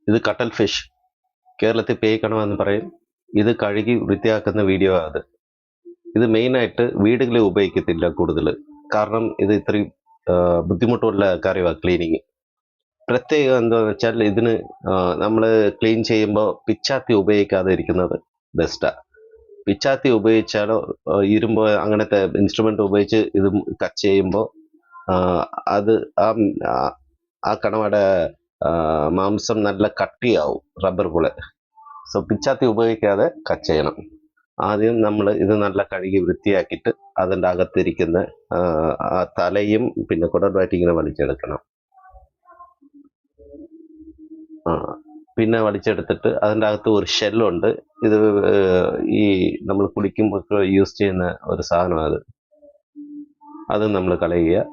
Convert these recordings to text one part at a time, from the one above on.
ഇത് cuttle fish, കേരളത്തിൽ പേയ്ക്കണ എന്ന് പറയും. ഇത് കഴുകി വൃത്തിയാക്കുന്ന വീഡിയോ അത്. ഇത് മെയിനായിട്ട് വീടുകളിൽ ഉപയോഗിക്കത്തില്ല കൂടുതൽ, കാരണം ഇത് ഇത്രയും ബുദ്ധിമുട്ടുള്ള കാര്യമാണ് ക്ലീനിങ്. പ്രത്യേകം എന്താണെന്ന് വെച്ചാൽ ഇതിന് നമ്മൾ ക്ലീൻ ചെയ്യുമ്പോൾ പിച്ചാത്തി ഉപയോഗിക്കാതെ ഇരിക്കുന്നത് ബെസ്റ്റാണ്. പിച്ചാത്തി ഉപയോഗിച്ചാലോ ഇരുമ്പ് അങ്ങനത്തെ ഇൻസ്ട്രുമെൻ്റ് ഉപയോഗിച്ച് ഇത് കട്ട് ചെയ്യുമ്പോൾ അത് ആ കണവയുടെ മാംസം നല്ല കട്ടിയാവും, റബ്ബർ പോലെ. സോ പിച്ചാത്തി ഉപയോഗിക്കാതെ കട്ട് ചെയ്യണം. ആദ്യം നമ്മൾ ഇത് നല്ല കഴുകി വൃത്തിയാക്കിയിട്ട് അതിൻ്റെ അകത്തിരിക്കുന്ന ആ തലയും പിന്നെ കുടലുമായിട്ട് ഇങ്ങനെ വലിച്ചെടുക്കണം. പിന്നെ വലിച്ചെടുത്തിട്ട് അതിൻ്റെ അകത്ത് ഒരു ഷെല്ലുണ്ട്. ഇത് ഈ നമ്മൾ കുളിക്കുമ്പോൾ യൂസ് ചെയ്യുന്ന ഒരു സാധനമാണ് അത് നമ്മൾ കളയുക.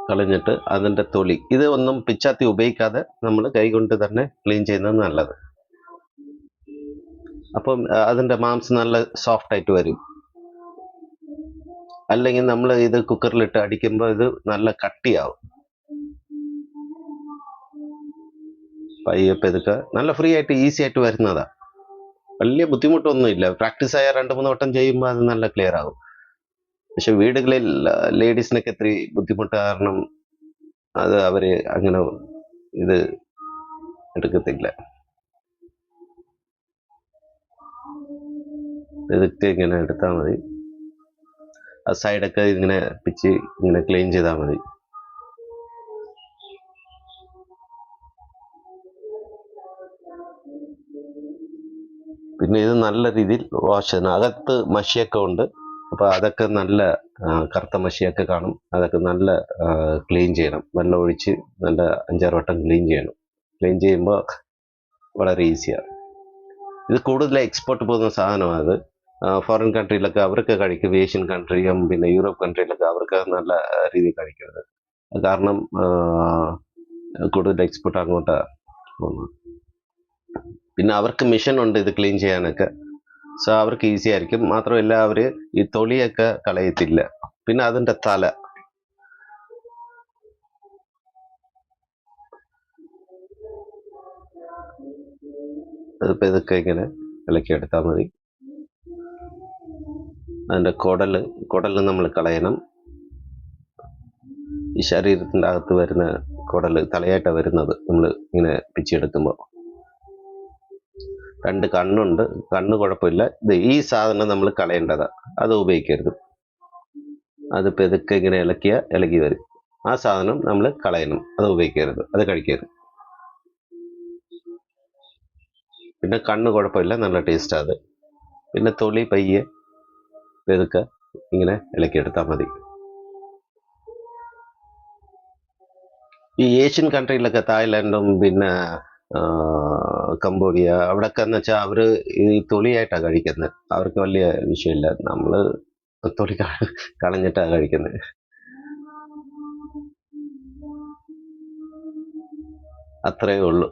കളഞ്ഞിട്ട് അതിൻ്റെ തൊലി, ഇത് ഒന്നും പിച്ചാത്തി ഉപയോഗിക്കാതെ നമ്മൾ കൈകൊണ്ട് തന്നെ ക്ലീൻ ചെയ്യുന്നത് നല്ലത്. അപ്പം അതിൻ്റെ മാംസം നല്ല സോഫ്റ്റ് ആയിട്ട് വരും. അല്ലെങ്കിൽ നമ്മൾ ഇത് കുക്കറിലിട്ട് അടിക്കുമ്പോൾ ഇത് നല്ല കട്ടിയാവും. പയ്യെ പെതുക്കെ നല്ല ഫ്രീ ആയിട്ട് ഈസി ആയിട്ട് വരുന്നതാ. വലിയ ബുദ്ധിമുട്ടൊന്നുമില്ല. പ്രാക്ടീസ് ആയ 2-3 വട്ടം ചെയ്യുമ്പോൾ അത് നല്ല ക്ലിയർ ആകും. പക്ഷെ വീടുകളിൽ ലേഡീസിനൊക്കെ ഇത്തിരി ബുദ്ധിമുട്ട് കാരണം അത് അവര് അങ്ങനെ ഇത് എടുക്കത്തില്ല. ഇതൊക്കെ ഇങ്ങനെ എടുത്താൽ മതി. ആ സൈഡൊക്കെ ഇങ്ങനെ പിച്ച് ഇങ്ങനെ ക്ലീൻ ചെയ്താൽ മതി. പിന്നെ ഇത് നല്ല രീതിയിൽ വാഷ് ചെയ്യണം. അകത്ത് മഷിയൊക്കെ ഉണ്ട്, അപ്പോൾ അതൊക്കെ നല്ല കറുത്ത മഷിയൊക്കെ കാണും. അതൊക്കെ നല്ല ക്ലീൻ ചെയ്യണം. വെള്ളം ഒഴിച്ച് നല്ല 5-6 വട്ടം ക്ലീൻ ചെയ്യണം. ക്ലീൻ ചെയ്യുമ്പോൾ വളരെ ഈസിയാണ്. ഇത് കൂടുതൽ എക്സ്പോർട്ട് പോകുന്ന സാധനമാണ്. അത് ഫോറിൻ കൺട്രിയിലൊക്കെ അവർക്ക് കഴിക്കും. ഏഷ്യൻ കൺട്രിയും പിന്നെ യൂറോപ്പ് കൺട്രിയിലൊക്കെ അവർക്ക് നല്ല രീതിയിൽ കഴിക്കുന്നത്. കാരണം കൂടുതൽ എക്സ്പോർട്ട് അങ്ങോട്ടാണ് പോകുന്നത്. പിന്നെ അവർക്ക് മിഷൻ ഉണ്ട് ഇത് ക്ലീൻ ചെയ്യാനൊക്കെ. സോ അവർക്ക് ഈസി ആയിരിക്കും. മാത്രമല്ല അവർ ഈ തൊലിയൊക്കെ കളയത്തില്ല. പിന്നെ അതിൻ്റെ തല, അതിപ്പോൾ ഇതൊക്കെ ഇങ്ങനെ ഇളക്കിയെടുത്താൽ മതി. അതിൻ്റെ കുടല് നമ്മൾ കളയണം. ഈ ശരീരത്തിൻ്റെ അകത്ത് വരുന്ന കുടല് തലയായിട്ടാണ് വരുന്നത്. നമ്മൾ ഇങ്ങനെ പിച്ചെടുക്കുമ്പോൾ 2 കണ്ണുണ്ട്. കണ്ണ് കുഴപ്പമില്ല. ഇത് ഈ സാധനം നമ്മൾ കളയേണ്ടതാണ്, അത് ഉപയോഗിക്കരുത്. അതിപ്പോൾ ഇതൊക്കെ ഇങ്ങനെ ഇളക്കി വരും. ആ സാധനം നമ്മൾ കളയണം, അത് ഉപയോഗിക്കരുത്, അത് കഴിക്കരുത്. പിന്നെ കണ്ണ് കുഴപ്പമില്ല, നല്ല ടേസ്റ്റാണ് അത്. പിന്നെ തൊലി പയ്യെ ഇതൊക്കെ ഇങ്ങനെ ഇളക്കിയെടുത്താൽ മതി. ഈ ഏഷ്യൻ കൺട്രിയിലൊക്കെ തായ്ലാൻഡും പിന്നെ കംബോഡിയ അവിടെയൊക്കെ എന്ന് വെച്ചാൽ അവർ ഈ തൊലിയായിട്ടാണ് കഴിക്കുന്നത്. അവർക്ക് വലിയ വിഷയമില്ല. നമ്മൾ തൊലി കളഞ്ഞിട്ടാണ് കഴിക്കുന്നത്. അത്രയേ ഉള്ളൂ.